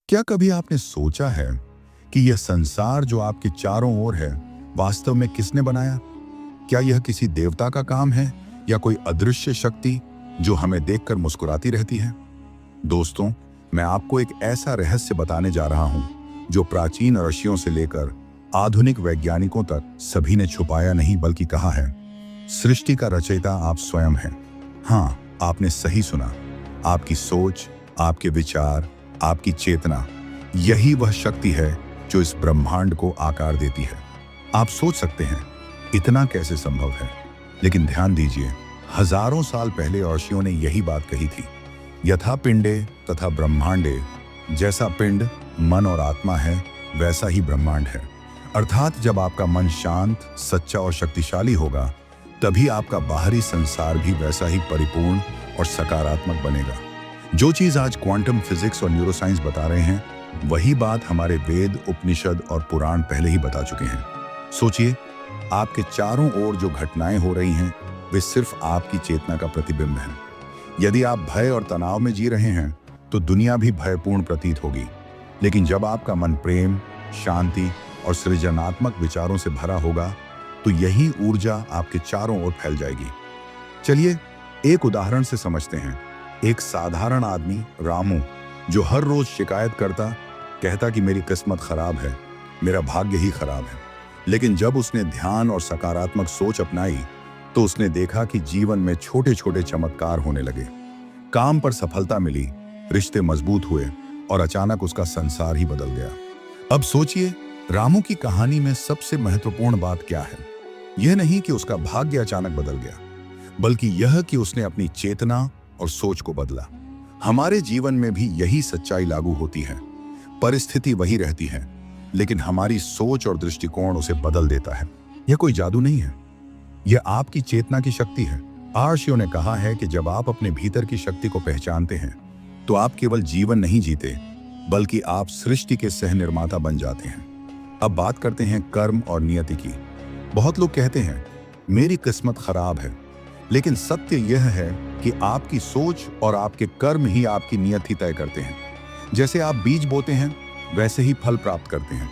क्या कभी आपने सोचा है कि यह संसार जो आपके चारों ओर है, वास्तव में किसने बनाया? क्या यह किसी देवता का काम है या कोई अदृश्य शक्ति जो हमें देखकर मुस्कुराती रहती है? दोस्तों, मैं आपको एक ऐसा रहस्य बताने जा रहा हूं जो प्राचीन ऋषियों से लेकर आधुनिक वैज्ञानिकों तक सभी ने छुपाया नहीं बल्कि कहा है। सृष्टि का रचयिता आप स्वयं हैं। हाँ, आपने सही सुना। आपकी सोच, आपके विचार, आपकी चेतना, यही वह शक्ति है जो इस ब्रह्मांड को आकार देती है। आप सोच सकते हैं इतना कैसे संभव है, लेकिन ध्यान दीजिए, हजारों साल पहले ऋषियों ने यही बात कही थी। यथा पिंडे तथा ब्रह्मांडे, जैसा पिंड मन और आत्मा है वैसा ही ब्रह्मांड है। अर्थात जब आपका मन शांत, सच्चा और शक्तिशाली होगा, तभी आपका बाहरी संसार भी वैसा ही परिपूर्ण और सकारात्मक बनेगा। जो चीज आज क्वांटम फिजिक्स और न्यूरोसाइंस बता रहे हैं, वही बात हमारे वेद, उपनिषद और पुराण पहले ही बता चुके हैं। सोचिए, आपके चारों ओर जो घटनाएं हो रही हैं, वे सिर्फ आपकी चेतना का प्रतिबिंब हैं। यदि आप भय और तनाव में जी रहे हैं, तो दुनिया भी भयपूर्ण प्रतीत होगी। लेकिन जब आपका मन प्रेम, शांति और सृजनात्मक विचारों से भरा होगा, तो यही ऊर्जा आपके चारों ओर फैल जाएगी। चलिए एक उदाहरण से समझते हैं। एक साधारण आदमी रामू, जो हर रोज शिकायत करता, कहता कि मेरी किस्मत खराब है, मेरा भाग्य ही खराब है। लेकिन जब उसने ध्यान और सकारात्मक सोच अपनाई, तो उसने देखा कि जीवन में छोटे छोटे चमत्कार होने लगे। काम पर सफलता मिली, रिश्ते मजबूत हुए और अचानक उसका संसार ही बदल गया। अब सोचिए, रामू की कहानी में सबसे महत्वपूर्ण बात क्या है? यह नहीं कि उसका भाग्य अचानक बदल गया, बल्कि यह कि उसने अपनी चेतना और सोच को बदला। हमारे जीवन में भी यही सच्चाई लागू होती है। परिस्थिति वही रहती है, लेकिन हमारी सोच और दृष्टिकोण उसे बदल देता है। यह कोई जादू नहीं है, यह आपकी चेतना की शक्ति है। ऋषियों ने कहा है कि जब आप अपने भीतर की शक्ति को पहचानते हैं, तो आप केवल जीवन नहीं जीते, बल्कि आप सृष्टि के सह निर्माता बन जाते हैं। अब बात करते हैं कर्म और नियति की। बहुत लोग कहते हैं मेरी किस्मत खराब है, लेकिन सत्य यह है कि आपकी सोच और आपके कर्म ही आपकी नियति तय करते हैं। जैसे आप बीज बोते हैं, वैसे ही फल प्राप्त करते हैं।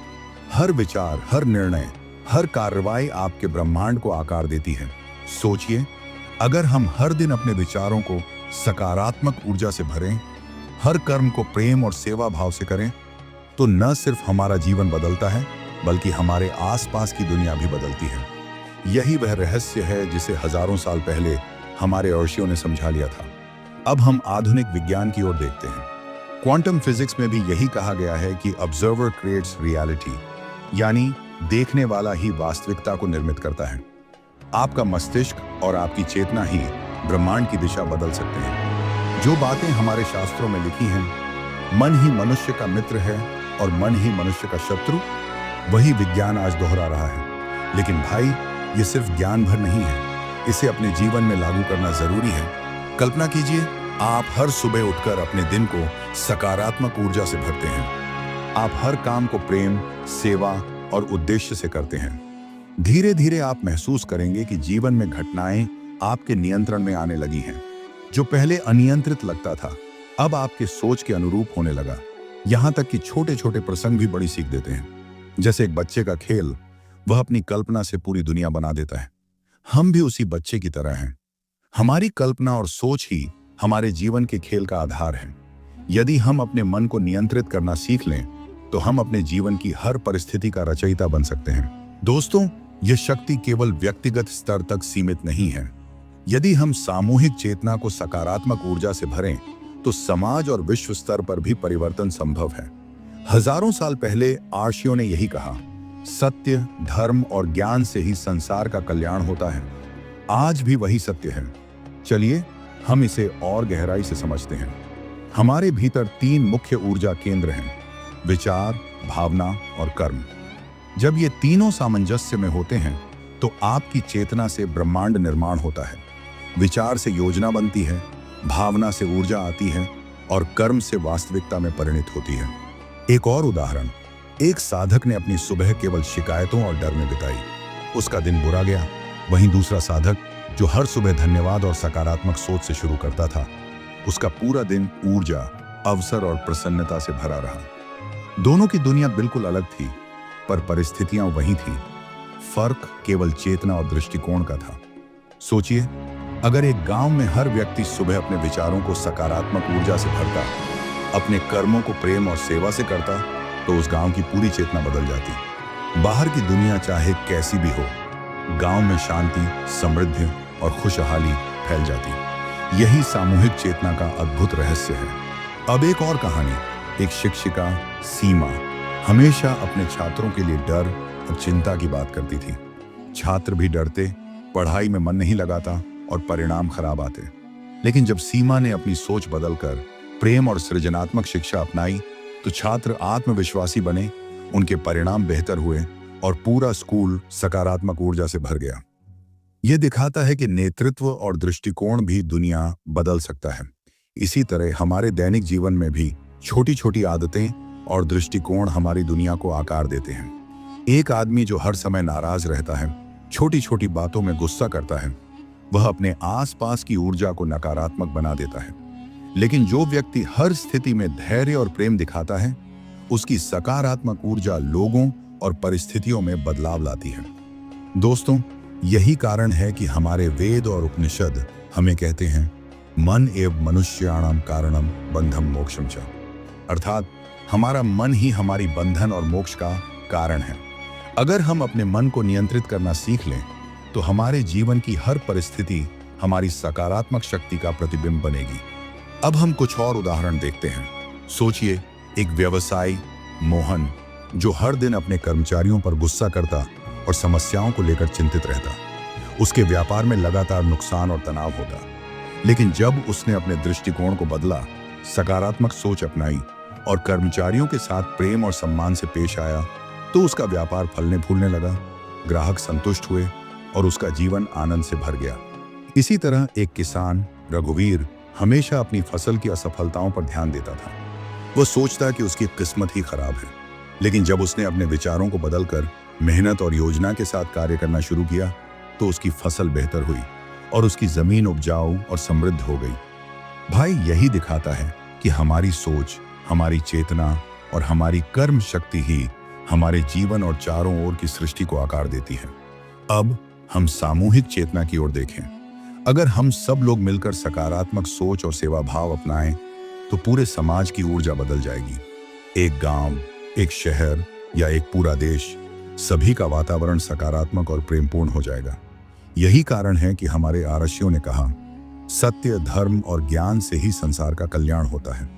हर विचार, हर निर्णय, हर कार्रवाई आपके ब्रह्मांड को आकार देती है। सोचिए, अगर हम हर दिन अपने विचारों को सकारात्मक ऊर्जा से भरें, हर कर्म को प्रेम और सेवा भाव से करें, तो न सिर्फ हमारा जीवन बदलता है, बल्कि हमारे आसपास की दुनिया भी बदलती है। यही वह रहस्य है जिसे हजारों साल पहले हमारे ऋषियों ने समझा लिया था। अब हम आधुनिक विज्ञान की ओर देखते हैं। क्वांटम फिजिक्स में भी यही कहा गया है कि ऑब्जर्वर क्रिएट्स रियलिटी, यानी देखने वाला ही वास्तविकता को निर्मित करता है। आपका मस्तिष्क और आपकी चेतना ही ब्रह्मांड की दिशा बदल सकते हैं। जो बातें हमारे शास्त्रों में लिखी हैं, मन ही मनुष्य का मित्र है और मन ही मनुष्य का शत्रु, वही विज्ञान आज दोहरा रहा है। लेकिन भाई, ये सिर्फ ज्ञान भर नहीं है, इसे अपने जीवन में लागू करना जरूरी है। कल्पना कीजिए, आप हर सुबह उठकर अपने दिन को सकारात्मक ऊर्जा से भरते हैं। आप हर काम को प्रेम, सेवा और उद्देश्य से करते हैं। धीरे धीरे आप महसूस करेंगे कि जीवन में घटनाएं आपके नियंत्रण में आने लगी हैं। जो पहले अनियंत्रित लगता था, अब आपके सोच के अनुरूप होने लगा। यहां तक कि छोटे छोटे प्रसंग भी बड़ी सीख देते हैं। जैसे एक बच्चे का खेल, वह अपनी कल्पना से पूरी दुनिया बना देता है। हम भी उसी बच्चे की तरह हैं। हमारी कल्पना और सोच ही हमारे जीवन के खेल का आधार है। यदि हम अपने मन को नियंत्रित करना सीख लें, तो हम अपने जीवन की हर परिस्थिति का रचयिता बन सकते हैं। दोस्तों, यह शक्ति केवल व्यक्तिगत स्तर तक सीमित नहीं है। यदि हम सामूहिक चेतना को सकारात्मक ऊर्जा से भरें, तो समाज और विश्व स्तर पर भी परिवर्तन संभव है। हजारों साल पहले ऋषियों ने यही कहा, सत्य, धर्म और ज्ञान से ही संसार का कल्याण होता है। आज भी वही सत्य है। चलिए हम इसे और गहराई से समझते हैं। हमारे भीतर 3 मुख्य ऊर्जा केंद्र हैं: विचार, भावना और कर्म। जब ये तीनों सामंजस्य में होते हैं, तो आपकी चेतना से ब्रह्मांड निर्माण होता है। विचार से योजना बनती है, भावना से ऊर्जा आती है और कर्म से वास्तविकता में परिणित होती है। एक और उदाहरण, एक साधक ने अपनी सुबह केवल शिकायतों और डर में बिताई। उसका दिन बुरा गया। वहीं दूसरा साधक, जो हर सुबह धन्यवाद और सकारात्मक सोच से शुरू करता था, उसका पूरा दिन ऊर्जा, अवसर और प्रसन्नता से भरा रहा। दोनों की दुनिया बिल्कुल अलग थी, पर परिस्थितियां वही थी। फर्क केवल चेतना और दृष्टिकोण का था। सोचिए, अगर एक गांव में हर व्यक्ति सुबह अपने विचारों को सकारात्मक ऊर्जा से भरता, अपने कर्मों को प्रेम और सेवा से करता, तो उस गांव की पूरी चेतना बदल जाती। बाहर की दुनिया चाहे कैसी भी हो, गांव में शांति, समृद्धि और खुशहाली फैल जाती। यही सामूहिक चेतना का अद्भुत रहस्य है। अब एक और कहानी। एक शिक्षिका, सीमा, हमेशा अपने छात्रों के लिए डर और चिंता की बात करती थी। छात्र भी डरते, पढ़ाई में मन नहीं लगाता और परिणाम खराब आते। लेकिन जब सीमा ने अपनी सोच बदलकर प्रेम और सृजनात्मक शिक्षा अपनाई, तो छात्र आत्मविश्वासी बने, उनके परिणाम बेहतर हुए और पूरा स्कूल सकारात्मक ऊर्जा से भर गया। यह दिखाता है कि नेतृत्व और दृष्टिकोण भी दुनिया बदल सकता है। इसी तरह हमारे दैनिक जीवन में भी छोटी छोटी आदतें और दृष्टिकोण हमारी दुनिया को आकार देते हैं। एक आदमी जो हर समय नाराज रहता है, छोटी छोटी बातों में गुस्सा करता है, वह अपने आसपास की ऊर्जा को नकारात्मक बना देता है। लेकिन जो व्यक्ति हर स्थिति में धैर्य और प्रेम दिखाता है, उसकी सकारात्मक ऊर्जा लोगों और परिस्थितियों में बदलाव लाती है। दोस्तों, यही कारण है कि हमारे वेद और उपनिषद हमें कहते हैं, मन एव मनुष्याणाम कारणम बंधम मोक्षम च, अर्थात हमारा मन ही हमारी बंधन और मोक्ष का कारण है। अगर हम अपने मन को नियंत्रित करना सीख लें, तो हमारे जीवन की हर परिस्थिति हमारी सकारात्मक शक्ति का प्रतिबिंब बनेगी। अब हम कुछ और उदाहरण देखते हैं। सोचिए, एक व्यवसायी मोहन, जो हर दिन अपने कर्मचारियों पर गुस्सा करता और समस्याओं को लेकर चिंतित रहता। उसके व्यापार में लगातार नुकसान और तनाव होता। लेकिन जब उसने अपने दृष्टिकोण को बदला, सकारात्मक सोच अपनाई और कर्मचारियों के साथ प्रेम और सम्मान से पेश आया, तो उसका व्यापार फलने फूलने लगा, ग्राहक संतुष्ट हुए और उसका जीवन आनंद से भर गया। इसी तरह एक किसान रघुवीर हमेशा अपनी फसल की असफलताओं पर ध्यान देता था। वह सोचता कि उसकी किस्मत ही खराब है। लेकिन जब उसने अपने विचारों को बदलकर मेहनत और योजना के साथ कार्य करना शुरू किया, तो उसकी फसल बेहतर हुई और उसकी जमीन उपजाऊ और समृद्ध हो गई। भाई, यही दिखाता है कि हमारी सोच, हमारी चेतना और हमारी कर्म शक्ति ही हमारे जीवन और चारों ओर की सृष्टि को आकार देती है। अब हम सामूहिक चेतना की ओर देखें। अगर हम सब लोग मिलकर सकारात्मक सोच और सेवा भाव अपनाएं, तो पूरे समाज की ऊर्जा बदल जाएगी। एक गांव, एक शहर या एक पूरा देश, सभी का वातावरण सकारात्मक और प्रेमपूर्ण हो जाएगा। यही कारण है कि हमारे आर्षियों ने कहा, सत्य, धर्म और ज्ञान से ही संसार का कल्याण होता है।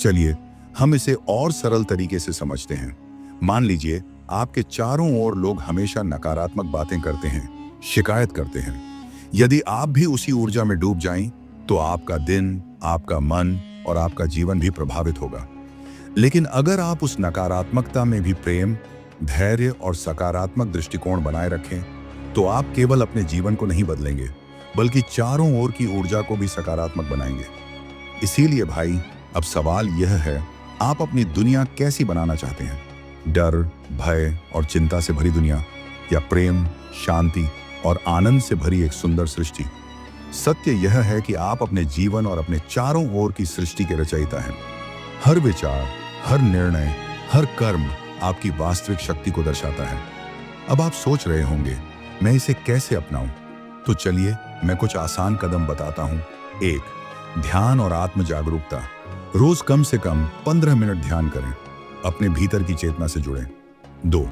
चलिए हम इसे और सरल तरीके से समझते हैं। मान लीजिए आपके चारों ओर लोग हमेशा नकारात्मक बातें करते हैं, शिकायत करते हैं। यदि आप भी उसी ऊर्जा में डूब जाएं, तो आपका दिन, आपका मन और आपका जीवन भी प्रभावित होगा। लेकिन अगर आप उस नकारात्मकता में भी प्रेम, धैर्य और सकारात्मक दृष्टिकोण बनाए रखें, तो आप केवल अपने जीवन को नहीं बदलेंगे, बल्कि चारों ओर की ऊर्जा को भी सकारात्मक बनाएंगे। इसीलिए भाई, अब सवाल यह है, आप अपनी दुनिया कैसी बनाना चाहते हैं? डर, भय और चिंता से भरी दुनिया, या प्रेम, शांति और आनंद से भरी एक सुंदर सृष्टि? सत्य यह है कि आप अपने जीवन और अपने चारों ओर की सृष्टि के रचयिता हैं। हर विचार, हर निर्णय, हर कर्म आपकी वास्तविक शक्ति को दर्शाता है। अब आप सोच रहे होंगे, मैं इसे कैसे अपनाऊं? तो चलिए मैं कुछ आसान कदम बताता हूं। 1. ध्यान और आत्म जागरूकता। रोज कम से कम 15 मिनट ध्यान करें, अपने भीतर की चेतना से जुड़ें। 2.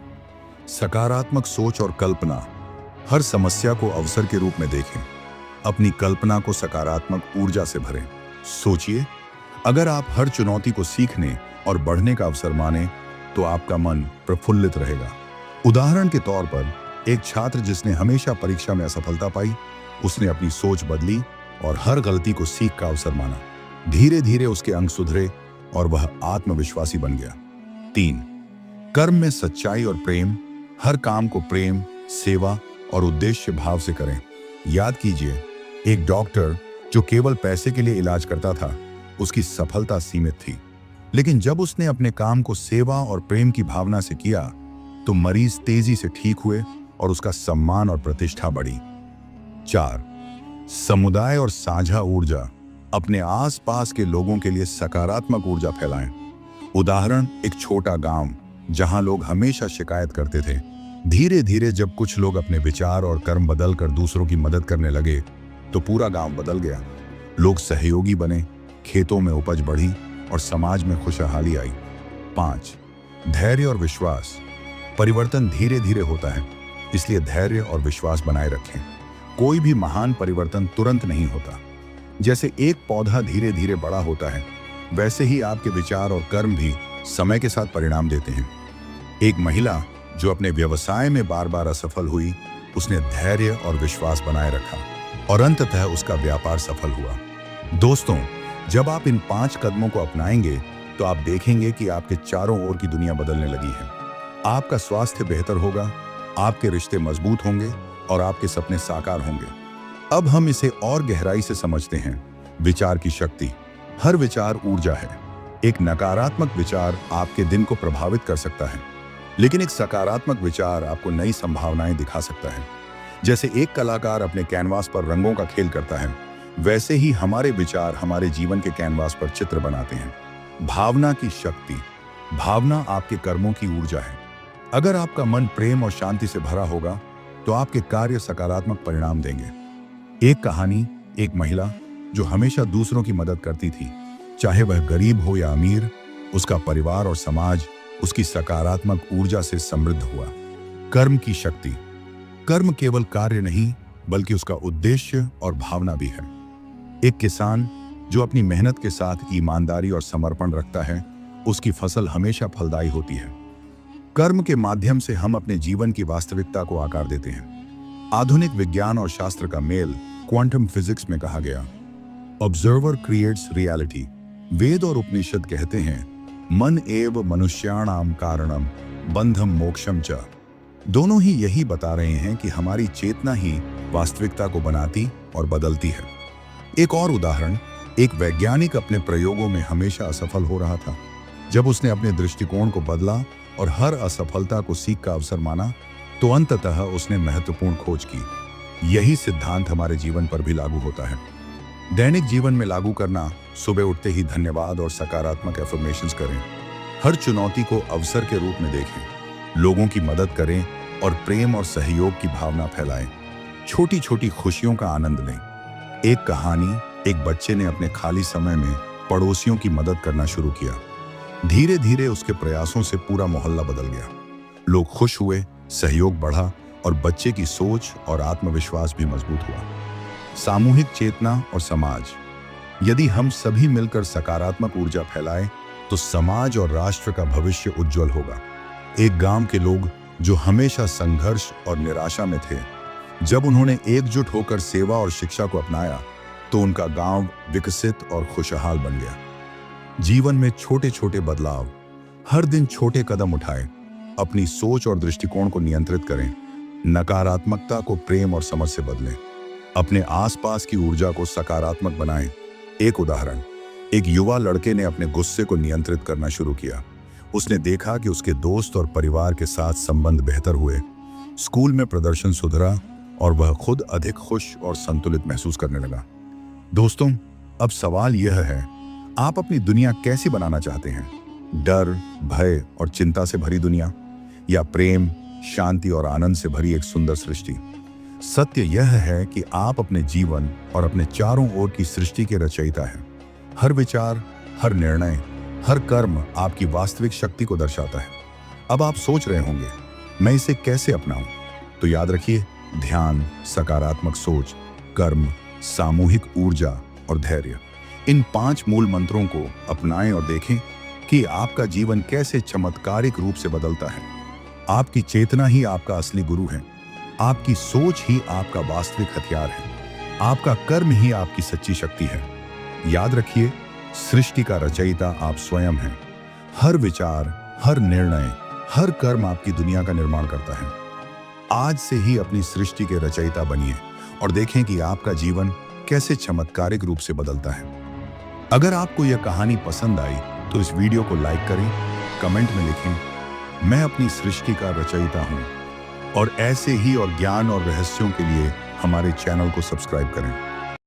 सकारात्मक सोच और कल्पना। हर समस्या को अवसर के रूप में देखें, अपनी कल्पना को सकारात्मक ऊर्जा से भरें। सोचिए, अगर आप हर चुनौती को सीखने और बढ़ने का अवसर माने, तो आपका मन प्रफुल्लित रहेगा। उदाहरण के तौर पर, एक छात्र जिसने हमेशा परीक्षा में असफलता पाई, उसने अपनी सोच बदली और हर गलती को सीख का अवसर माना। धीरे धीरे उसके अंक सुधरे और वह आत्मविश्वासी बन गया। 3. कर्म में सच्चाई और प्रेम। हर काम को प्रेम, सेवा और उद्देश्य भाव से करें। याद कीजिए, एक डॉक्टर जो केवल पैसे के लिए इलाज करता था, उसकी सफलता सीमित थी। लेकिन जब उसने अपने काम को सेवा और प्रेम की भावना से किया, तो मरीज तेजी से ठीक हुए और उसका सम्मान और प्रतिष्ठा बढ़ी। 4. समुदाय और साझा ऊर्जा। अपने आसपास के लोगों के लिए सकारात्मक ऊर्जा फैलाएं। उदाहरण, एक छोटा गांव जहां लोग हमेशा शिकायत करते थे। धीरे धीरे जब कुछ लोग अपने विचार और कर्म बदलकर दूसरों की मदद करने लगे तो पूरा गांव बदल गया। लोग सहयोगी बने, खेतों में उपज बढ़ी और समाज में खुशहाली आई। 5. धैर्य और विश्वास। परिवर्तन धीरे धीरे होता है, इसलिए धैर्य और विश्वास बनाए रखें। कोई भी महान परिवर्तन तुरंत नहीं होता। जैसे एक पौधा धीरे धीरे बड़ा होता है, वैसे ही आपके विचार और कर्म भी समय के साथ परिणाम देते हैं। एक महिला जो अपने व्यवसाय में बार बार असफल हुई, उसने धैर्य और विश्वास बनाए रखा और अंततः उसका व्यापार सफल हुआ। दोस्तों, जब आप इन 5 कदमों को अपनाएंगे तो आप देखेंगे कि आपके चारों ओर की दुनिया बदलने लगी है। आपका स्वास्थ्य बेहतर होगा, आपके रिश्ते मजबूत होंगे और आपके सपने साकार होंगे। अब हम इसे और गहराई से समझते हैं। विचार की शक्ति। हर विचार ऊर्जा है। एक नकारात्मक विचार आपके दिन को प्रभावित कर सकता है, लेकिन एक सकारात्मक विचार आपको नई संभावनाएं दिखा सकता है। जैसे एक कलाकार अपने कैनवास पर रंगों का खेल करता है, वैसे ही हमारे विचार हमारे जीवन के कैनवास पर चित्र बनाते हैं। भावना की शक्ति। भावना आपके कर्मों की ऊर्जा है। अगर आपका मन प्रेम और शांति से भरा होगा तो आपके कार्य सकारात्मक परिणाम देंगे। एक कहानी, एक महिला जो हमेशा दूसरों की मदद करती थी, चाहे वह गरीब हो या अमीर, उसका परिवार और समाज उसकी सकारात्मक ऊर्जा से समृद्ध हुआ। कर्म की शक्ति। कर्म केवल कार्य नहीं, बल्कि उसका उद्देश्य और भावना भी है। एक किसान जो अपनी मेहनत के साथ ईमानदारी और समर्पण रखता है, उसकी फसल हमेशा फलदायी होती है। कर्म के माध्यम से हम अपने जीवन की वास्तविकता को आकार देते हैं। आधुनिक विज्ञान और शास्त्र का मेल। क्वांटम फिजिक्स में कहा गया, ऑब्जर्वर क्रिएट्स रियलिटी। वेद और उपनिषद कहते हैं, मन एव मनुष्याणाम कारणम बंधम मोक्षम च। दोनों ही यही बता रहे हैं कि हमारी चेतना ही वास्तविकता को बनाती और बदलती है। एक और उदाहरण, एक वैज्ञानिक अपने प्रयोगों में हमेशा असफल हो रहा था। जब उसने अपने दृष्टिकोण को बदला और हर असफलता को सीख का अवसर माना, तो अंततः उसने महत्वपूर्ण खोज की। यही सिद्धांत हमारे जीवन पर भी लागू होता है। दैनिक जीवन में लागू करना। सुबह उठते ही धन्यवाद और सकारात्मक एफर्मेशंस करें। हर चुनौती को अवसर के रूप में देखें। लोगों की मदद करें और प्रेम और सहयोग की भावना फैलाएं। छोटी छोटी खुशियों का आनंद लें। एक कहानी, एक बच्चे ने अपने खाली समय में पड़ोसियों की मदद करना शुरू किया। धीरे धीरे उसके प्रयासों से पूरा मोहल्ला बदल गया। लोग खुश हुए, सहयोग बढ़ा और बच्चे की सोच और आत्मविश्वास भी मजबूत हुआ। सामूहिक चेतना और समाज। यदि हम सभी मिलकर सकारात्मक ऊर्जा फैलाएं तो समाज और राष्ट्र का भविष्य उज्जवल होगा। एक गांव के लोग जो हमेशा संघर्ष और निराशा में थे, जब उन्होंने एकजुट होकर सेवा और शिक्षा को अपनाया तो उनका गांव विकसित और खुशहाल बन गया। जीवन में छोटे छोटे बदलाव। हर दिन छोटे कदम उठाएं। अपनी सोच और दृष्टिकोण को नियंत्रित करें। नकारात्मकता को प्रेम और समझ से बदलें। अपने आसपास की ऊर्जा को सकारात्मक बनाएं। एक उदाहरण, एक युवा लड़के ने अपने गुस्से को नियंत्रित करना शुरू किया। उसने देखा कि उसके दोस्त और परिवार के साथ संबंध बेहतर हुए, स्कूल में प्रदर्शन सुधरा और वह खुद अधिक खुश और संतुलित महसूस करने लगा। दोस्तों, अब सवाल यह है, आप अपनी दुनिया कैसी बनाना चाहते हैं? डर, भय और चिंता से भरी दुनिया, या प्रेम, शांति और आनंद से भरी एक सुंदर सृष्टि? सत्य यह है कि आप अपने जीवन और अपने चारों ओर की सृष्टि के रचयिता हैं। हर विचार, हर निर्णय, हर कर्म आपकी वास्तविक शक्ति को दर्शाता है। अब आप सोच रहे होंगे, मैं इसे कैसे अपनाऊं? तो याद रखिए, ध्यान, सकारात्मक सोच, कर्म, सामूहिक ऊर्जा और धैर्य, इन 5 मूल मंत्रों को अपनाएं और देखें कि आपका जीवन कैसे चमत्कारिक रूप से बदलता है। आपकी चेतना ही आपका असली गुरु है। आपकी सोच ही आपका वास्तविक हथियार है। आपका कर्म ही आपकी सच्ची शक्ति है। याद रखिए, सृष्टि का रचयिता आप स्वयं हैं। हर विचार, हर निर्णय, हर कर्म आपकी दुनिया का निर्माण करता है। आज से ही अपनी सृष्टि के रचयिता बनिए और देखें कि आपका जीवन कैसे चमत्कारिक रूप से बदलता है। अगर आपको यह कहानी पसंद आई तो इस वीडियो को लाइक करें, कमेंट में लिखें, मैं अपनी सृष्टि का रचयिता हूं। और ऐसे ही और ज्ञान और रहस्यों के लिए हमारे चैनल को सब्सक्राइब करें।